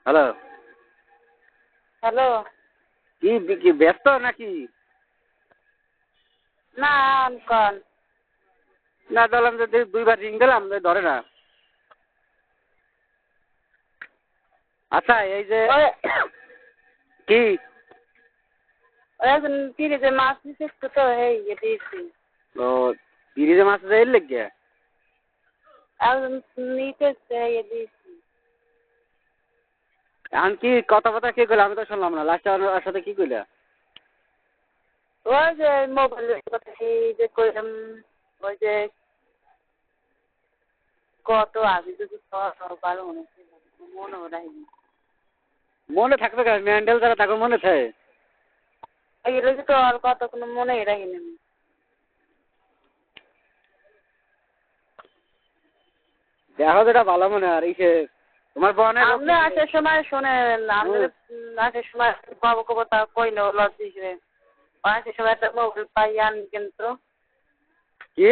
Hello. Hello. কি কি ব্যস্ত নাকি? না কন। না ধরলাম যে দুইবার রিং দিলাম ধরে না। আচ্ছা এই যে ওই কি একজন ফ্রিজে মাছ দিচ্ছে তো এই দিয়েছি। ও ফ্রিজে মাছ এর লেগে একজন নিতেছে দিয়েছি। এখন কি কথা কি কইলা? আমি তো শুনলাম না লাস্টে ওর সাথে কি কইলা? ওই যে মোবাইলের কথা যে কইলাম, ওই যে কত আগে যদি পারো মনে রাখি। মনে থাকবে কেন? মেন্টাল যারা তাকে মনে থাকে। এগুলো তো আর কত কোনো মনে রাখিনি আমি। দেখো যেটা ভালো মনে আর ইসে তোমার বোনের আপনি আসার সময় শোনেন, আমাদের আসার সময় কথা কইলো লজিক রে। আসার সময় একটা মোবাইল পাই আন কিন্তু কি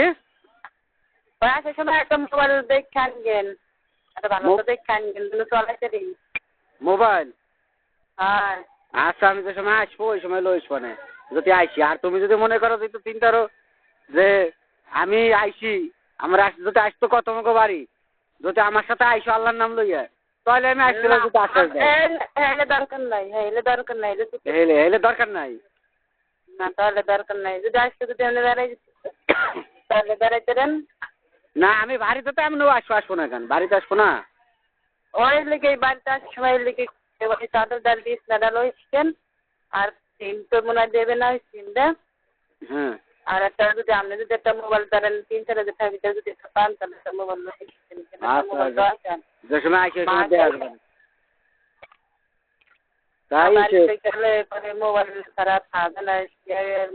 আসার সময় একটা মোবাইল দেখে আনবেন, একটা ভালো তো দেখে আনবেন, চলাইতে দিন মোবাইল। হ্যাঁ। আচ্ছা আমি যে সময় আসবো ওই সময় লইস মানে যদি আইসি। আর তুমি যদি মনে করো যে চিন্তারো যে আমি আইসি আমরা যদি আসতো কত মতো বাড়ি যদি আমার সাথে আইসো আল্লাহর নাম লইয়া তাহলে আমি আসতে পারবো। হেলে দরকার নাই, হেলে দরকার নাই, হেলে হেলে দরকার নাই। না তাহলে দরকার নাই। যদি আসতে যদি আপনি বেড়াই তাহলে বেড়াইতে দেন। না আমি বাড়িতে তো এমন আসবো না কেন? বাড়িতে আসবো না। ওই লেগে বাড়িতে আসার সময় লেগে চাদর ডাল দিস না ডাল ওই চিকেন আর সিম তো মনে হয় দেবে না ওই সিমটা। হ্যাঁ আর একটা যদি আপনি যদি একটা মোবাইল ধরেন 3-4 হাজার টাকা যদি একটা পান তাহলে একটা মোবাইল মোবাইল দেওয়া চান যে সময় আসি দেওয়া যাবে। তাই গেলে পরে মোবাইল খারাপ থাকে না,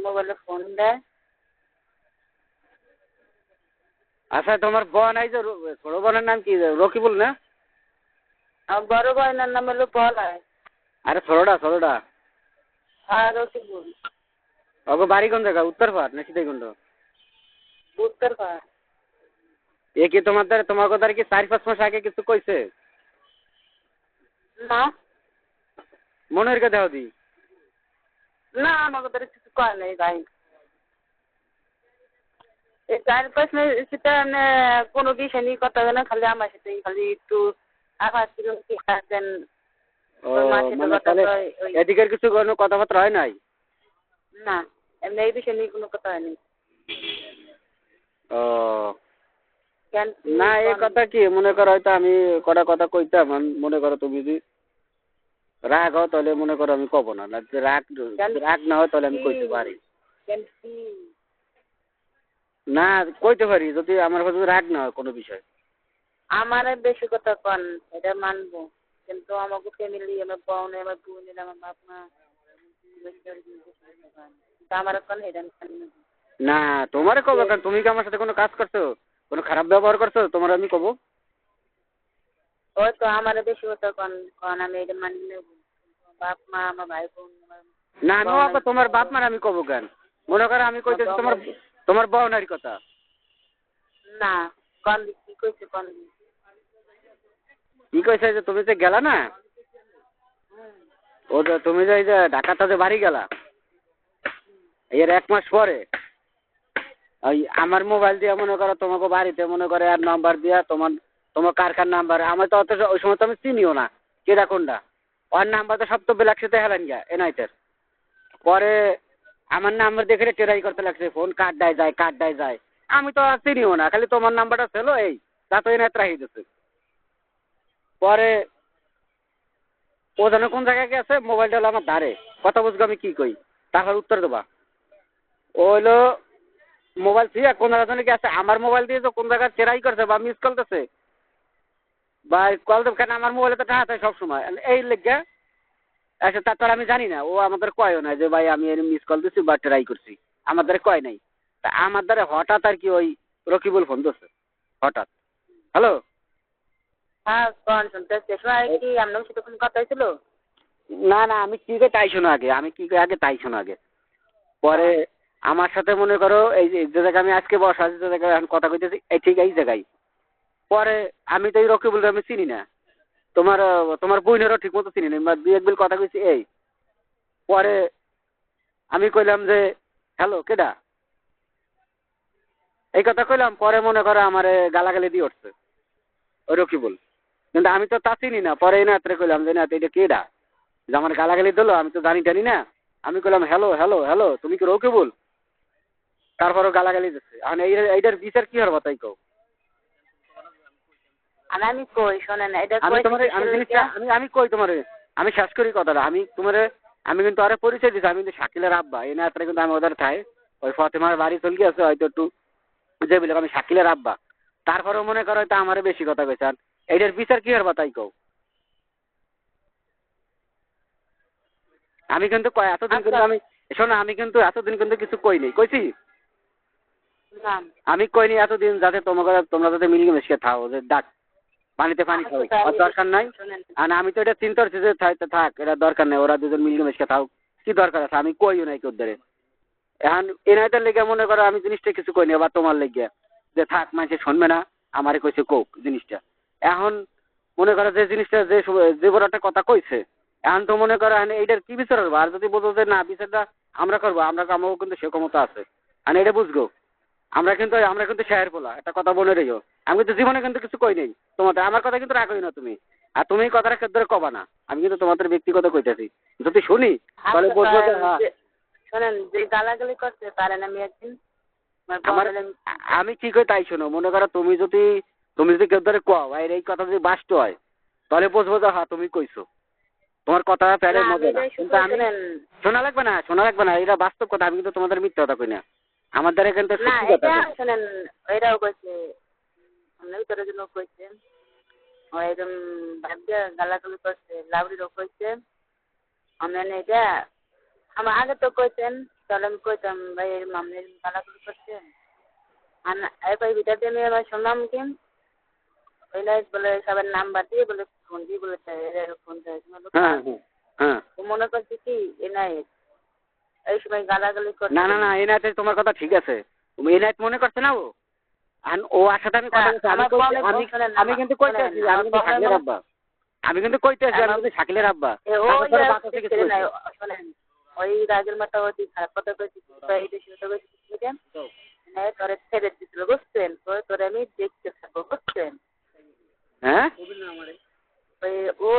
মোবাইলে ফোন দেয়। আচ্ছা তোমার বোন এই যে ছোট বোনের নাম কি? রকিবুল না? আমার বড় বোনের নাম হলো পলায়। আরে ছোটটা হ্যাঁ রকিবুল। ওকে বাড়ি কোন জায়গা? উত্তরপাড় না সীতাকুণ্ড? উত্তরপাড়। এ কি তোমার কথা কি 4-5 মাস আগে কিছু কইছে? না মনের কে দেও দি না আমাকে তো কিছু কয় নাই ভাই। এই 4-5 মাস সেটা কোনো বিষয় নিয়ে কথা হয় না, খালি আমার সাথে খালি একটু আমার কি আছেন ও মানে তাহলে এদিকের কিছু কোনো কথাবার্তা হয় নাই? না এমনি এই বিষয় নিয়ে কোনো কথা হয়নি। ও না এই কথা কি মনে করো হয়তো আমি কটা কথা কইতাম। মনে করো তুমি যদি রাগ হও তাহলে মনে করো আমি কব না। রাগ না হয় তাহলে আমি কইতে পারি। না কইতে পারি যদি আমার কাছে রাগ না হয় কোনো বিষয়। আমার বেশি কথা কন এটা মানবো, কিন্তু আমাকে ফ্যামিলি আমার বোন আমার বোন আমার বাপ মা আমার কোন এটা না তোমারে কব কারণ তুমি কি আমার সাথে কোনো কাজ করছো, কোনো খারাপ ব্যবহার করছো তোমার আমি কব? ওই তো আমার বেশি কথা কন কন আমি এটা মানি নেব। বাপ মা আমার ভাই বোন না আমি আবার তোমার বাপ মার আমি কব কেন? মনে করো আমি কইতেছি তোমার বোনের কথা। না কন কি কইছে কন কি কইছে যে তুমি যে গেলা না ও যে তুমি যে এই যে ঢাকাতে যে বাড়ি গেলা এর 1 মাস পরে ওই আমার মোবাইল দিয়ে মনে করো তোমাকে বাড়িতে মনে করে আর নাম্বার দিয়া তোমার কার নাম্বার আমার তো অত ওই সময় তো আমি চিনিও না কেডা কোনটা। ওর নাম্বার তো সব তো বিলাকসিতে হেলেন গিয়া এনাইতের পরে আমার নাম্বার দেখে টেরাই করতে লাগছে ফোন কার্ডায় যায়। আমি তো আর চিনিও না, খালি তোমার নাম্বারটা ছিল এই তা তো এনাইতে রাখি দিচ্ছে। পরে ও যেন কোন জায়গায় গেছে মোবাইলটা হলো আমার ধারে, কথা বুঝবো আমি কি কই তারপর উত্তর দেবা। ও হলো মোবাইল থেকে কোন জায়গা গেছে আমার মোবাইল দিয়ে তো কোন জায়গায় চেরাই করছে বা মিস কলতেছে বা কল দেব কেন আমার মোবাইলে তো টাকা থাকে সবসময় এই লেগে আচ্ছা তারপর আমি জানি না ও আমাদের কয়ও না যে ভাই আমি মিস কল দিচ্ছি বা ট্রাই করছি আমাদের কয় নাই। তা আমার দ্বারা হঠাৎ আর কি ওই রকিবুল ফোন দিচ্ছে হঠাৎ। হ্যালো হ্যাঁ কন শুনতেছে কি আপনার সাথে কোনো কথা হয়েছিল? না আমি কি তাই শোনো আগে আমি কি আগে তাই শোনো আগে। পরে আমার সাথে মনে করো এই যে জায়গায় আমি আজকে বসা আছি যে জায়গায় এখন কথা কইতেছি এই ঠিক এই জায়গায়। পরে আমি তো এই রকিবুল আমি চিনি না। তোমার বোনেরও ঠিক মতো চিনি না, দুই এক বিল কথা কইছি এই। পরে আমি কইলাম যে হ্যালো কেডা, এই কথা কইলাম। পরে মনে করো আমার গালাগালি দিয়ে উঠছে ওই রকিবুল, কিন্তু আমি তো তা চিনি না। পরে এই না কইলাম যে না এটা কেডা, যে আমার গালাগালি দিল, আমি তো জানি টানি না। আমি কইলাম হ্যালো হ্যালো হ্যালো, তুমি কি রকিবুল? তারপরও গালাগালি দিচ্ছে। এখন এইটার বিচার কি হবে তাই কও? আর আমি কই শোনেন, এটা আমি কই তোমার আমি জিনিসটা আমি কই তোমার, আমি শেষ করি কথাটা। আমি কিন্তু আরে পরিচয় দিচ্ছি, আমি কিন্তু শাকিলের আব্বা। এই না কিন্তু আমি ওদের খাই ওই ফতেমার বাড়ি চলে গিয়েছে হয়তো একটু বুঝে বলে আমি শাকিলের আব্বা। তারপরেও মনে করো হয়তো আমারে বেশি কথা কইছে। আর এইটার বিচার কি হবে তাই কও? আমি কিন্তু এতদিন কিন্তু আমি শোনো, আমি কিন্তু এতদিন কিন্তু কিছু কই নাই, কইছি না। আমি কইনি এতদিন, যাতে তোমরা যাতে মিলিয়ে মিশিয়ে থাও, যে ডাক পানিতে পানি খাও, আর দরকার নাই। আর আমি তো এটা চিন্তা করছি যে থাক, এটা দরকার নেই, ওরা দুজন মিলিয়ে মিশিয়ে থাও, কি দরকার আছে? আমি কইও নাই কেউ ধরে। এখন এনাইটার লেগে মনে করো আমি জিনিসটা কিছু কইনি, আবার তোমার লেগে যে থাক মানুষে শুনবে না, আমারে কইছে কোক জিনিসটা। এখন মনে করো যে জিনিসটা যে বড় একটা কথা কইছে, এখন তো মনে করো এখন এইটার কি বিচার করবো? আর যদি বোঝো যে না বিচারটা আমরা করবো, আমারও কিন্তু সে ক্ষমতা আছে, আর এটা বুঝবো। আমরা কিন্তু শেয়ার পোলা, একটা কথা বলে রইও। আমি কিন্তু জীবনে কিন্তু কিছু কই নেই তোমাদের, আমার কথা কিন্তু রাখোই না তুমি। আর তুমি কথাটা ক্ষেত্রে কবা না, আমি কিন্তু তোমাদের ব্যক্তিগত কইতেছি। যদি শুনি তাহলে বলবো যে হ্যাঁ। শোনেন, যে গালাগালি করছে পারেন আমি একদিন আমি কি কই তাই শোনো। মনে করো তুমি যদি কেউ ধরে কও আর এই কথা যদি বাস্ত হয়, তাহলে বুঝবো যে হ্যাঁ তুমি কইছো, তোমার কথা ফেলে মজা না। কিন্তু আমি শোনা লাগবে না, এটা বাস্তব কথা। আমি কিন্তু তোমাদের মিথ্যা কথা কই না, আমার দ্বারা কিন্তু সত্যি কথা। শোনেন, এটাও কইছে আপনি ভিতরে জন্য কইছে, ওই একদম ভাগ্যে গালাগালি করছে, লাউড়িরও কইছে। আমি এটা আমার আগে তো কইতেন, তাহলে আমি কইতাম ভাই এর মামনির গালাগালি করছে। আর এরপর ভিতর দিয়ে আমি আবার শুনলাম কি ওই লাইট বলে সবার নাম্বার দিয়ে বলে ফোন দিয়ে বলেছে ফোন দেয়। মনে করছি কি এ নাই এই সময় গালাগালি করছে। না এনাতে তোমার কথা ঠিক আছে, তুমি এনাইত মনে করছে না ও। ও আসাতে আমি কথা বলছি, আমি কিন্তু কইতেছি আমি কিন্তু শাকিলের আব্বা, আমি কিন্তু শাকিলের আব্বা। শোনেন, ওই রাজের মাথা ওই খারাপ কথা কইছি, তোরে ছেড়ে দিছিল বুঝছেন, তোরে আমি দেখতে থাকবো বুঝছেন। হ্যাঁ ওই ও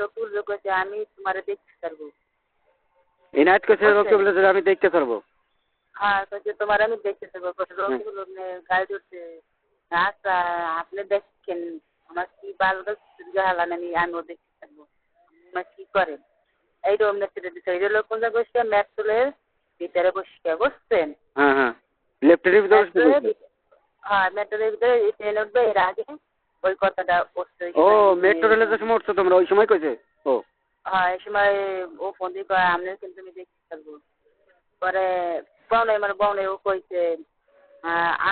রকুল কইছে আমি তোমারে দেখতে পারবো। এনায়েত কইছে রকিবুল আমি দেখতে পারবো। হ্যাঁ কইছে তোমার আমি দেখতে পারবো। রকিবুল গাড়ি উঠছে, আচ্ছা আপনি দেখছেন আমার কি বাল গালান আমিও দেখতে পারবো, আমার কি করেন এই রুম ছেড়ে দিচ্ছে। এই লোক কোন জায়গায় বসছে, মেট্রোলের ভিতরে বসছে বুঝছেন। হ্যাঁ লেফটের ভিতরে, হ্যাঁ মেট্রোলের ভিতরে ট্রেন উঠবে এর আগে ওই কথাটা বসছে। ও মেট্রো রেলের যে সময় উঠছো তোমরা, ওই সময় কইছে ও। হ্যাঁ এই সময় ও ফোন দিয়ে কয় আপনার কিন্তু আমি দেখতে পারবো। পরে বউনে মানে বউনে ও কইছে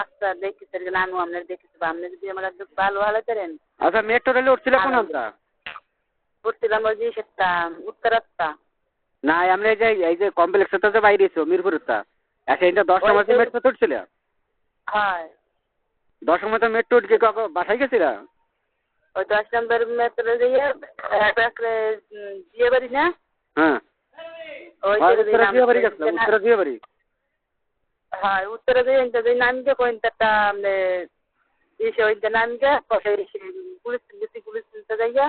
আচ্ছা দেখতে পারবেন, আমিও আপনার দেখতে পাবো, আপনি যদি আমার একটু ভালো ভালো করেন। আচ্ছা মেট্রো রেলে উঠছিল কোন আমরা? উঠছিলাম ওই যে সেটা উত্তরাস্তা না, আমরা এই যে কমপ্লেক্সটা যে বাইরে এসো মিরপুরটা, আচ্ছা এটা 10 সময় মেট্রো উঠছিল। হ্যাঁ 10 সময় তো মেট্রো উঠে বাসায় গেছিলা? ওই 10 নম্বর মেট্রো দিয়ে বিয়ে বাড়ি না? হ্যাঁ বিয়ে বাড়ি। হ্যাঁ উত্তরে দিয়ে নামকে কোনটা এসে ওইটা নামকে পুলিশ নিতে যাইয়া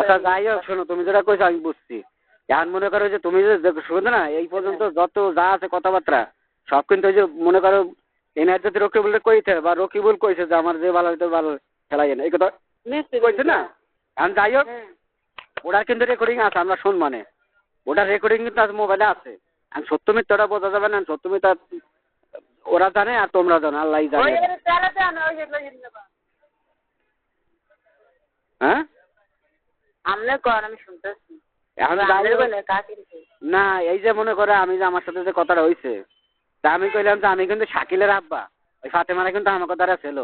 আচ্ছা যাই হোক, শোনো তুমি যেটা কইছো আমি বুঝছি। এখন মনে করো যে তুমি যে শুনছো না এই পর্যন্ত যত যা আছে কথাবার্তা সব কিন্তু ওই যে মনে করো এনার যদি রকিবুল কইছে বা রকিবুল কইছে যে আমার যে ভালো হইতে ভালো খেলা যায় না, এই কথা কইছে না। এখন যাই হোক ওটার কিন্তু রেকর্ডিং আছে, আমরা শুন মানে ওটার রেকর্ডিং কিন্তু আজ মোবাইলে আছে। আর সত্য মিথ্যাটা বোঝা যাবে না, সত্য মিথ্যা ওরা জানে আর তোমরা জানো, আল্লাহ জানে। হ্যাঁ আমনে কর আমি শুনতেছি। এখন না এই যে মনে করো আমি যে আমার সাথে যে কথাটা হইছে, তা আমি কইলাম যে আমি কিন্তু শাকিলের আব্বা, ওই ফাতেমারা কিন্তু আমার কথাটা ছিল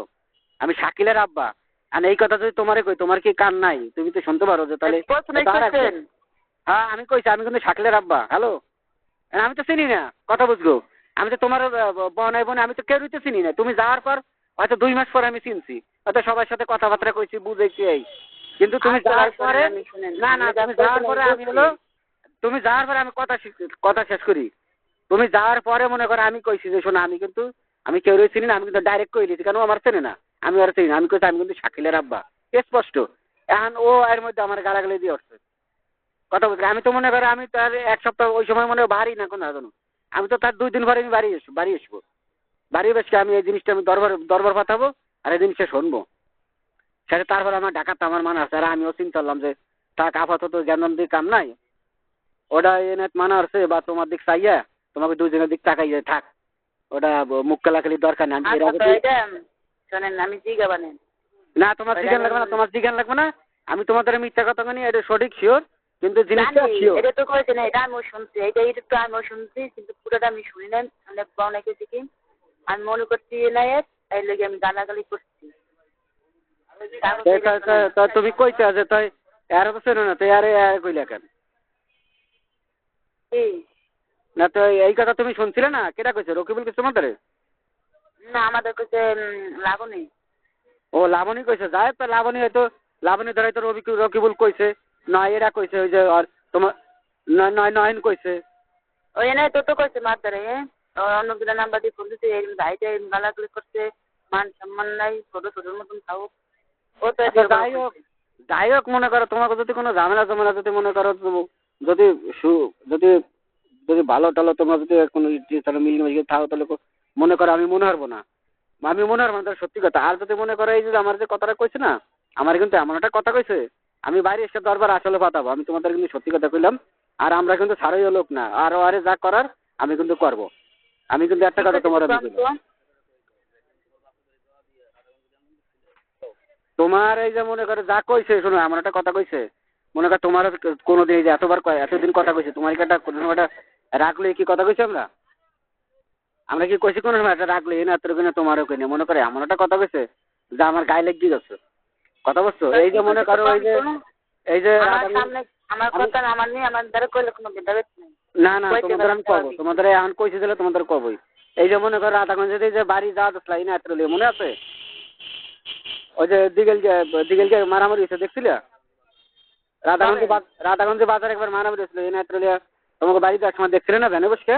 আমি শাকিলের আব্বা। আর এই কথা যদি তোমারে কই, তোমার কি কান নাই? তুমি তো শুনতে পারো যে তাহলে। হ্যাঁ আমি কইছি আমি কিন্তু শাকিলের আব্বা। হ্যালো, আমি তো চিনি না, কথা বুঝবো। আমি তো তোমার বোন আমি তো কেউ চিনি না। তুমি যাওয়ার পর হয়তো 2 মাস পর আমি চিনছি, হয়তো সবার সাথে কথাবার্তা কইছি বুঝেছি এই, কিন্তু তুমি যাওয়ার পরে না না তুমি যাওয়ার পরে আমি হলো তুমি যাওয়ার পরে আমি কথা শেষ করি। তুমি যাওয়ার পরে মনে করো আমি কইছি যে শোনো আমি কিন্তু আমি কেউ চিনি না, আমি কিন্তু ডাইরেক্ট কই দিয়েছি কেন আমার চেনে না, আমি আর চিনি না, আমি কইছি আমি কিন্তু শাকিলের আব্বা স্পষ্ট। এখন ও এর মধ্যে আমার গালাগালি দিয়ে উঠছে কথা বলছি। আমি তো মনে করো আমি তার এক সপ্তাহ ওই সময় মনে বাড়ি না কোনো জানো, আমি তো তার 2 দিন পরে আমি বাড়ি আসবো বাড়ি বেশকে আমি এই জিনিসটা আমি দরবার পাঠাবো আর এই জিনিসটা শুনবো। সেটা তারপরে আমার ঢাকাতে আমার মানা আছে, আর আমিও চিন্তা করলাম যে থাক আপাতত জ্ঞান দিক কাম নাই, ওটা এনে মানা আছে বা তোমার দিক চাইয়া তোমাকে 2 দিনের দিক তাকাইয়া থাক, ওটা মুখ কালাকালি দরকার নেই। আমি এর আগে শোনেন আমি জিগা বানেন না তোমার জিজ্ঞান লাগবে না, তোমার জিজ্ঞান লাগবে না, আমি তোমাদের মিথ্যা কথা বলি এটা সঠিক শিওর, কিন্তু জিনিসটা শিওর। এটা তো কইছে না, এটা আমিও শুনছি, এটা তো আমিও শুনছি, কিন্তু পুরোটা আমি শুনি নাই, অনেক অনেকে দেখি আমি মনে করছি না এই লেগে আমি গালাগালি করছি। তুমি কইতে আছে তাই আর বছর না তো আরে কইলা কেন না, তো এই কথা তুমি শুনছিলে না, কেটা কইছে রকিবুল কইছে তোমাদের? না আমাদের কাছে লাবণী। ও লাবণী কইছে, যায় তো লাবণী হয়তো লাবণী ধরে তো রকিবুল কইছে না, এরা কইছে ওই যে আর তোমার নয়ন কইছে ওই নাই তো কইছে মার ধরে অন্য বিলা নাম্বার দিয়ে ফোন দিতে এই ভাইটা গালাগালি করছে, মান সম্মান নাই, ছোট ছোটোর মতন খাও। ও তো যাই হোক মনে করো তোমাকে যদি কোনো ঝামেলা যদি মনে করো যদি যদি যদি ভালো টালো তোমরা যদি কোনো মিল থাকো তাহলে মনে করো আমি মনে হারবো না, আমি মনে হারবো না, সত্যি কথা। আর যদি মনে করো এই যে আমার যে কথাটা কইছে না, আমার কিন্তু এমন একটা কথা কইছে আমি বাইরে এসে দরবার আসলে পাঠাবো, আমি তোমাদের কিন্তু সত্যি কথা কইলাম। আর আমরা কিন্তু ছাড়াই লোক না, আরো আরে যা করার আমি কিন্তু করবো। আমি কিন্তু একটা কথা তোমার তোমার এই যে মনে করো যা কইছে শোনো, আমার একটা কথা কইছে মনে কর তোমার কোনোদিন এই যে এতদিন কথা কইছে তোমার একটা কোনো একটা রাখলে কি কথা কইছি আমরা কি কইছি কোনো একটা রাখলে না তোর কিনা তোমারও কিনে মনে করে এমন একটা কথা কইছে যে আমার গায়ে লেগে যাচ্ছে কথা বলছো। এই যে মনে করো এই যে আমার কথা আমার নিয়ে আমার দ্বারা কইলে কোনো ভেদাভেদ নেই। না না তোমাদের আমি কব, তোমাদের এখন কইছে দিলে তোমাদের কবই। এই যে মনে করো রাধাগঞ্জে যে বাড়ি যাওয়া দোসলাই না এত মনে আছে ওই যে দিগেলকে মারামারি হয়েছে দেখছিলে? রাধাগঞ্জে বাজার একবার মারামারি হয়েছিল এই না তোমাকে বাড়িতে এক সময় দেখছিলে না ভ্যানে বসকে?